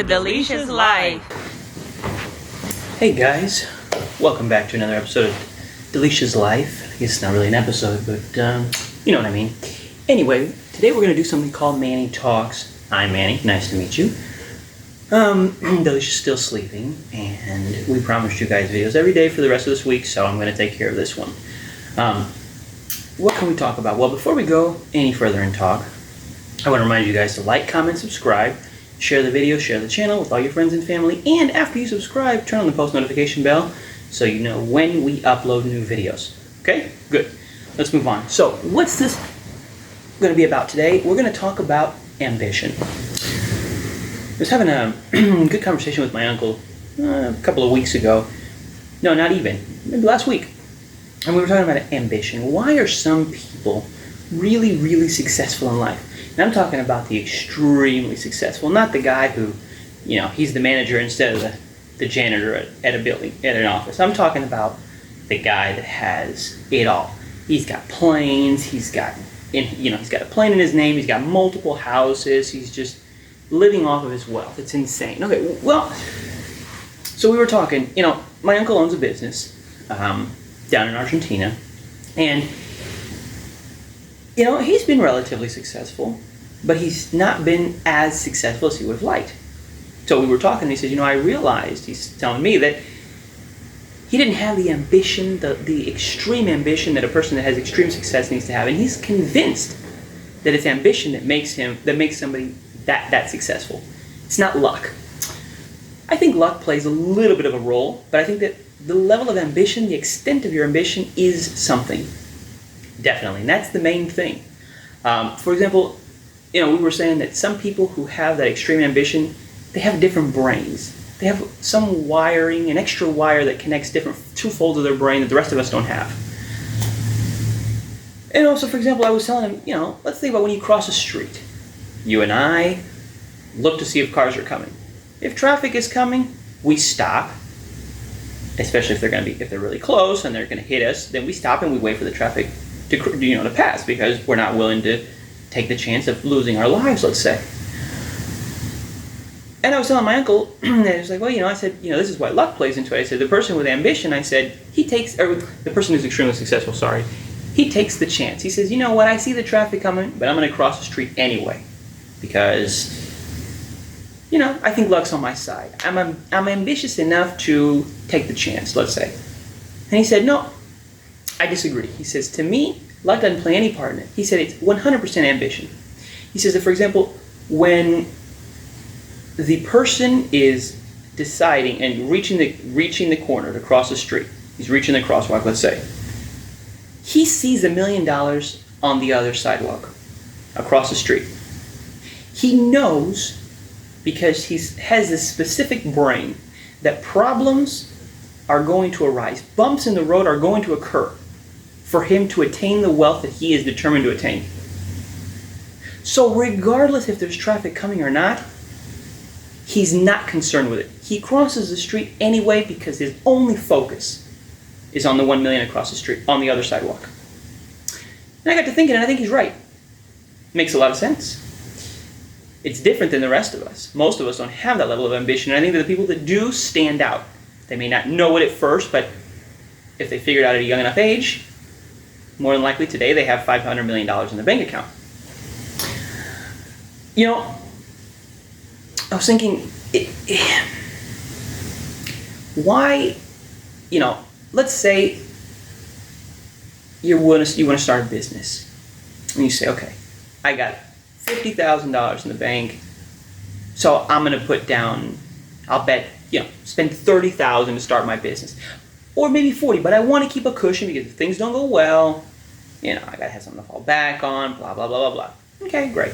Dalesha's life. Hey guys, welcome back to another episode of Dalesha's life. I guess it's not really an episode, but you know what I mean. Anyway, today we're going to do something called Manny Talks. I'm Manny, nice to meet you. Dalesha's still sleeping, and we promised you guys videos every day for the rest of this week, so I'm going to take care of this one. What can we talk about? Well, before we go any further in talk, I want to remind you guys to like, comment, subscribe, share the video, share the channel with all your friends and family, and after you subscribe, turn on the post notification bell so you know when we upload new videos. Okay? Good. Let's move on. So, what's this going to be about today? We're going to talk about ambition. I was having a good conversation with my uncle a couple of weeks ago. No, not even. Maybe last week. And we were talking about ambition. Why are some people really, really successful in life? And I'm talking about the extremely successful, not the guy who, you know, he's the manager instead of the janitor at a building, at an office. I'm talking about the guy that has it all. He's got planes, he's got a plane in his name, he's got multiple houses, he's just living off of his wealth. It's insane. Okay, well, so we were talking, my uncle owns a business down in Argentina, and he's been relatively successful, but he's not been as successful as he would have liked. So we were talking, and he said, I realized, he's telling me that he didn't have the ambition, the extreme ambition that a person that has extreme success needs to have, and he's convinced that it's ambition that makes somebody that successful. It's not luck. I think luck plays a little bit of a role, but I think that the level of ambition, the extent of your ambition is something. Definitely, and that's the main thing. For example, we were saying that some people who have that extreme ambition, they have different brains. They have some wiring, an extra wire that connects two folds of their brain that the rest of us don't have. And also, for example, I was telling him, let's think about when you cross a street. You and I look to see if cars are coming. If traffic is coming, we stop. Especially if they're really close and they're going to hit us, then we stop and we wait for the traffic to pass, because we're not willing to take the chance of losing our lives, let's say. And I was telling my uncle, and he was like, well, I said, this is why luck plays into it. I said, the person with ambition, I said, the person who's extremely successful, he takes the chance. He says, you know what, I see the traffic coming, but I'm going to cross the street anyway, because, I think luck's on my side. I'm ambitious enough to take the chance, let's say. And he said, no, I disagree. He says, to me, luck doesn't play any part in it. He said it's 100% ambition. He says that, for example, when the person is deciding and reaching the corner to cross the street, he's reaching the crosswalk, let's say, he sees $1 million on the other sidewalk across the street. He knows, because he has this specific brain, that problems are going to arise. Bumps in the road are going to occur for him to attain the wealth that he is determined to attain. So regardless if there's traffic coming or not, he's not concerned with it. He crosses the street anyway because his only focus is on the $1 million across the street, on the other sidewalk. And I got to thinking, and I think he's right. Makes a lot of sense. It's different than the rest of us. Most of us don't have that level of ambition, and I think that the people that do stand out. They may not know it at first, but if they figure it out at a young enough age, more than likely today they have $500 million in their bank account. I was thinking, why, let's say you want to start a business. And you say, okay, I got $50,000 in the bank, so I'm going to put down, I'll bet, spend $30,000 to start my business. Or maybe $40,000, but I want to keep a cushion because if things don't go well, I got to have something to fall back on, blah, blah, blah, blah, blah. Okay, great.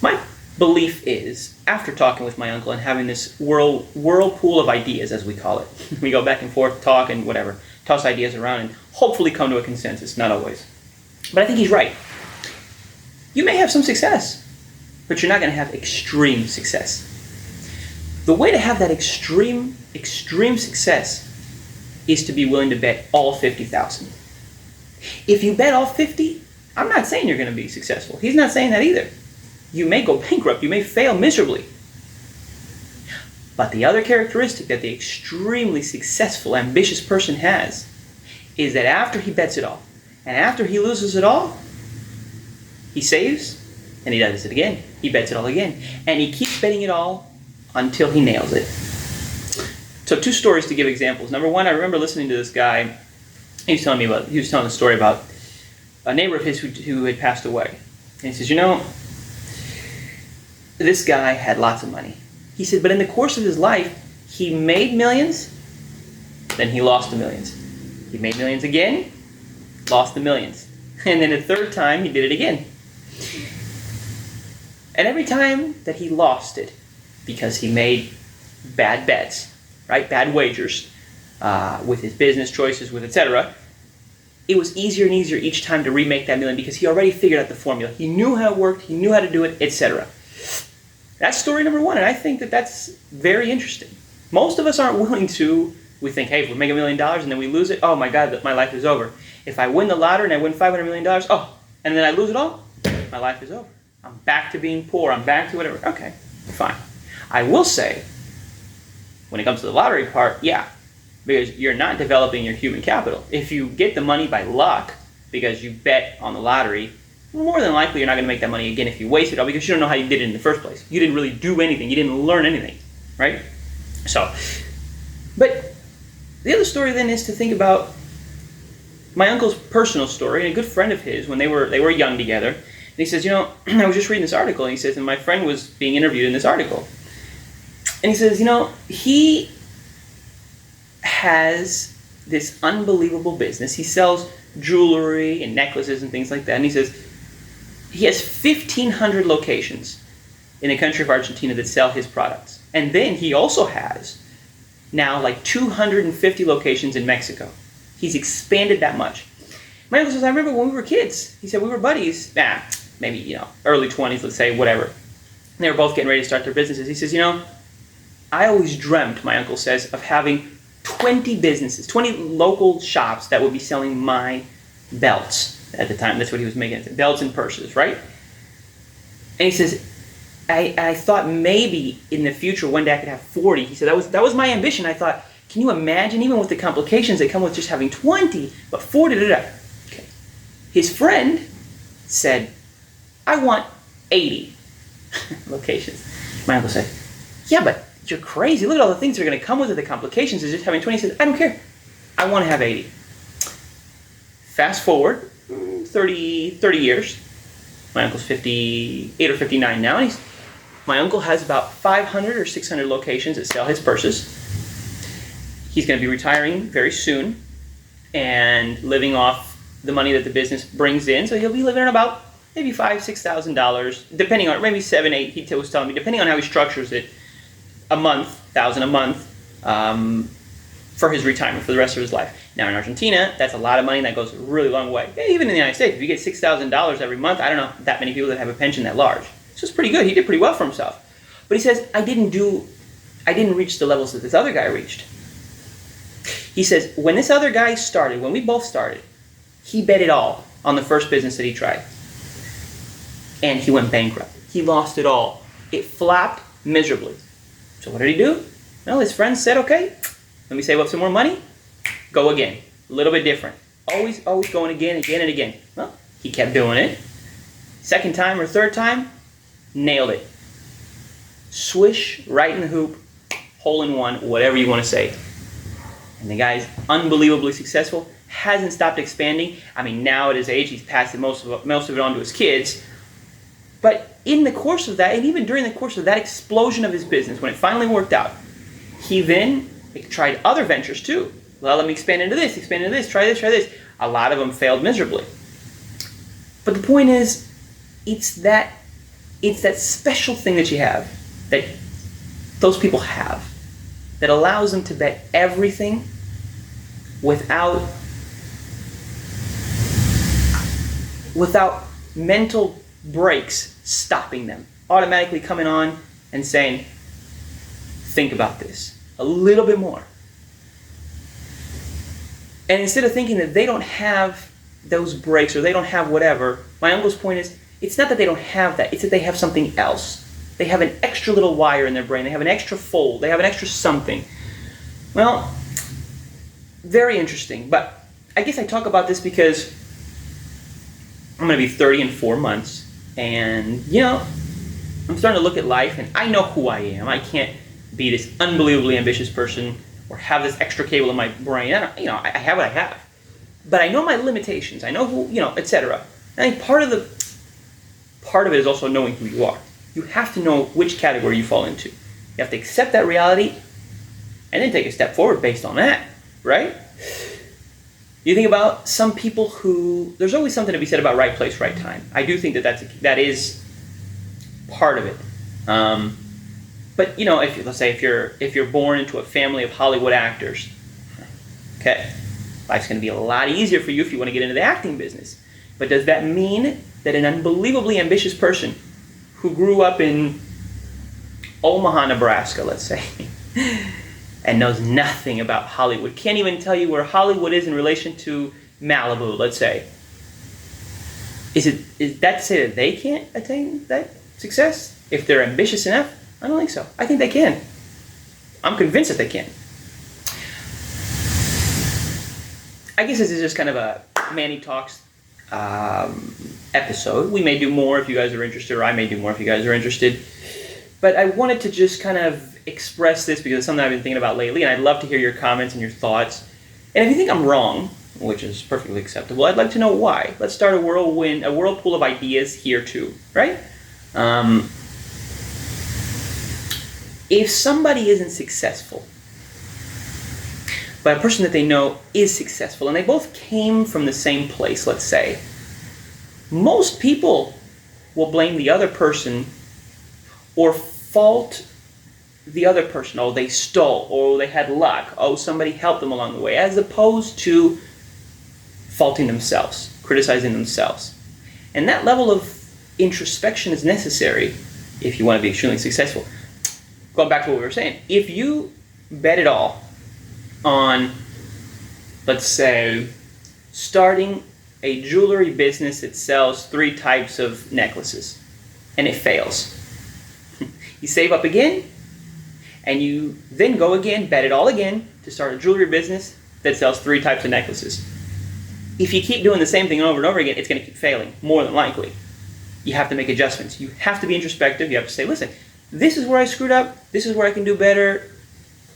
My belief is, after talking with my uncle and having this whirlpool of ideas, as we call it, we go back and forth, talk and whatever, toss ideas around and hopefully come to a consensus, not always. But I think he's right. You may have some success, but you're not going to have extreme success. The way to have that extreme success is to be willing to bet all 50,000. If you bet all 50, I'm not saying you're going to be successful. He's not saying that either. You may go bankrupt. You may fail miserably. But the other characteristic that the extremely successful, ambitious person has is that after he bets it all, and after he loses it all, he saves, and he does it again. He bets it all again. And he keeps betting it all until he nails it. So 2 stories to give examples. Number 1, I remember listening to this guy. He was telling a story about a neighbor of his who had passed away. And he says, this guy had lots of money. He said, but in the course of his life, he made millions, then he lost the millions. He made millions again, lost the millions. And then a third time, he did it again. And every time that he lost it, because he made bad bets, right, bad wagers, with his business choices, with etc., it was easier and easier each time to remake that million because he already figured out the formula. He knew how it worked, he knew how to do it, etc. That's story number 1, and I think that that's very interesting. Most of us aren't willing to. We think, hey, if we make $1 million and then we lose it, oh my God, my life is over. If I win the lottery and I win $500 million, and then I lose it all, my life is over. I'm back to being poor. I'm back to whatever. Okay, fine. I will say, when it comes to the lottery part, yeah, because you're not developing your human capital. If you get the money by luck because you bet on the lottery, more than likely you're not going to make that money again if you waste it all because you don't know how you did it in the first place. You didn't really do anything. You didn't learn anything, right? So, but the other story then is to think about my uncle's personal story and a good friend of his when they were young together. And he says, I was just reading this article, and he says, and my friend was being interviewed in this article. And he says, he has this unbelievable business. He sells jewelry and necklaces and things like that. And he says he has 1,500 locations in the country of Argentina that sell his products. And then he also has now like 250 locations in Mexico. He's expanded that much. My uncle says, I remember when we were kids. He said we were buddies. Maybe, early 20s, let's say, whatever. And they were both getting ready to start their businesses. He says, I always dreamt, my uncle says, of having 20 businesses, 20 local shops that would be selling my belts at the time. That's what he was making, belts and purses, right? And he says, I thought maybe in the future one day I could have 40. He said that was my ambition. I thought, can you imagine, even with the complications that come with just having 20, but 40, Okay. His friend said, I want 80 locations. My uncle said, yeah, but you're crazy. Look at all the things that are going to come with it. The complications is just having 20. He says, I don't care. I want to have 80. Fast forward 30 years. My uncle's 58 or 59 now. And my uncle has about 500 or 600 locations that sell his purses. He's going to be retiring very soon and living off the money that the business brings in. So he'll be living on about maybe $5,000-$6,000, depending on, maybe 7, 8, he was telling me, depending on how he structures it, $1,000 a month for his retirement for the rest of his life. Now in Argentina, that's a lot of money and that goes a really long way. Even in the United States, if you get $6,000 every month, I don't know that many people that have a pension that large. So it's pretty good. He did pretty well for himself. But he says, I didn't reach the levels that this other guy reached. He says, when this other guy started, when we both started, he bet it all on the first business that he tried. And he went bankrupt. He lost it all. It flopped miserably. So what did he do? Well, his friends said, okay, let me save up some more money. Go again. A little bit different. Always going again and again. Well, he kept doing it. Second time or third time, nailed it. Swish, right in the hoop, hole in one, whatever you want to say. And the guy's unbelievably successful, hasn't stopped expanding. I mean, now at his age, he's passed most of it on to his kids. But in the course of that, and even during the course of that explosion of his business, when it finally worked out, he then tried other ventures too. Well, let me expand into this, try this. A lot of them failed miserably. But the point is, it's that special thing that you have, that those people have, that allows them to bet everything without mental breaks stopping them, automatically coming on and saying, think about this a little bit more. And instead of thinking that they don't have those breaks or they don't have whatever, my uncle's point is, it's not that they don't have that, it's that they have something else. They have an extra little wire in their brain. They have an extra fold. They have an extra something. Well, very interesting. But I guess I talk about this because I'm going to be 30 in 4 months. And, you know, I'm starting to look at life, and I know who I am. I can't be this unbelievably ambitious person or have this extra cable in my brain. I have what I have. But I know my limitations. I know who, etc. I think part of it is also knowing who you are. You have to know which category you fall into. You have to accept that reality and then take a step forward based on that, right? You think about some people who, there's always something to be said about right place, right time. I do think that is part of it. But if you're born into a family of Hollywood actors, okay, life's going to be a lot easier for you if you want to get into the acting business. But does that mean that an unbelievably ambitious person who grew up in Omaha, Nebraska, let's say, and knows nothing about Hollywood, can't even tell you where Hollywood is in relation to Malibu, let's say, is that to say that they can't attain that success if they're ambitious enough? I don't think so. I think they can. I'm convinced that they can. I guess this is just kind of a Manny Talks episode. We may do more if you guys are interested, or I may do more if you guys are interested. But I wanted to just kind of express this because it's something I've been thinking about lately, and I'd love to hear your comments and your thoughts. And if you think I'm wrong, which is perfectly acceptable, I'd like to know why. Let's start a whirlpool of ideas here too, right? If somebody isn't successful, but a person that they know is successful, and they both came from the same place, let's say, most people will blame the other person or fault the other person. Oh, they stole, or they had luck, oh, somebody helped them along the way, as opposed to faulting themselves, criticizing themselves. And that level of introspection is necessary if you want to be extremely successful. Going back to what we were saying, if you bet it all on, let's say, starting a jewelry business that sells 3 types of necklaces, and it fails. You save up again, and you then go again, bet it all again, to start a jewelry business that sells 3 types of necklaces. If you keep doing the same thing over and over again, it's going to keep failing, more than likely. You have to make adjustments. You have to be introspective. You have to say, listen, this is where I screwed up, this is where I can do better,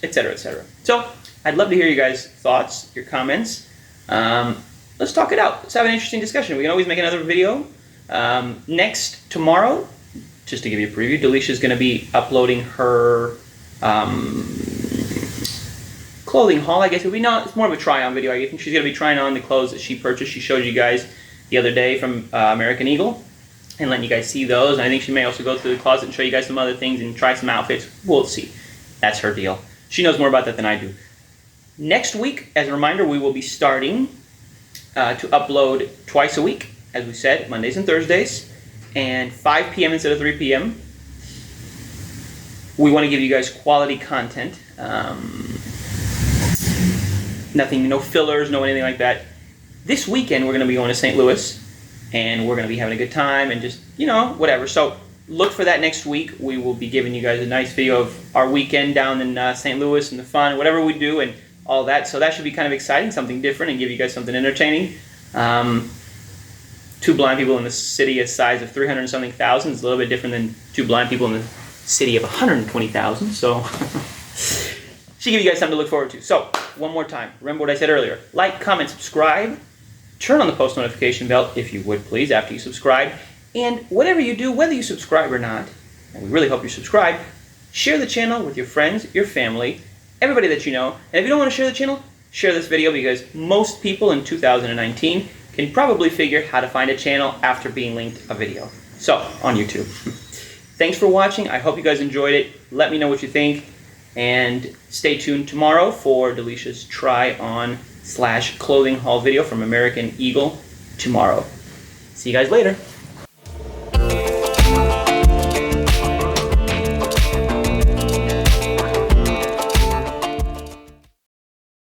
etc., etc. So, I'd love to hear you guys' thoughts, your comments. Let's talk it out. Let's have an interesting discussion. We can always make another video. Tomorrow, just to give you a preview, Dalesha is going to be uploading her clothing haul, I guess it would be. No, it's more of a try-on video. I think she's going to be trying on the clothes that she purchased. She showed you guys the other day from American Eagle, and letting you guys see those. And I think she may also go through the closet and show you guys some other things and try some outfits. We'll see. That's her deal. She knows more about that than I do. Next week, as a reminder, we will be starting to upload twice a week, as we said, Mondays and Thursdays, and 5 p.m. instead of 3 p.m. We want to give you guys quality content. Nothing, no fillers, no anything like that. This weekend, we're going to be going to St. Louis, and we're going to be having a good time and just, whatever. So look for that next week. We will be giving you guys a nice video of our weekend down in St. Louis and the fun, whatever we do, and all that. So that should be kind of exciting, something different, and give you guys something entertaining. 2 blind people in the city a size of 300 and something thousand is a little bit different than 2 blind people in the city of 120,000. So should give you guys something to look forward to. So one more time, remember what I said earlier. Like, comment, subscribe. Turn on the post notification bell, if you would please, after you subscribe. And whatever you do, whether you subscribe or not, and we really hope you subscribe, share the channel with your friends, your family, everybody that you know. And if you don't want to share the channel, share this video, because most people in 2019 can probably figure how to find a channel after being linked a video. So, on YouTube. Thanks for watching. I hope you guys enjoyed it. Let me know what you think. And stay tuned tomorrow for Dalesha's try-on/clothing haul video from American Eagle tomorrow. See you guys later.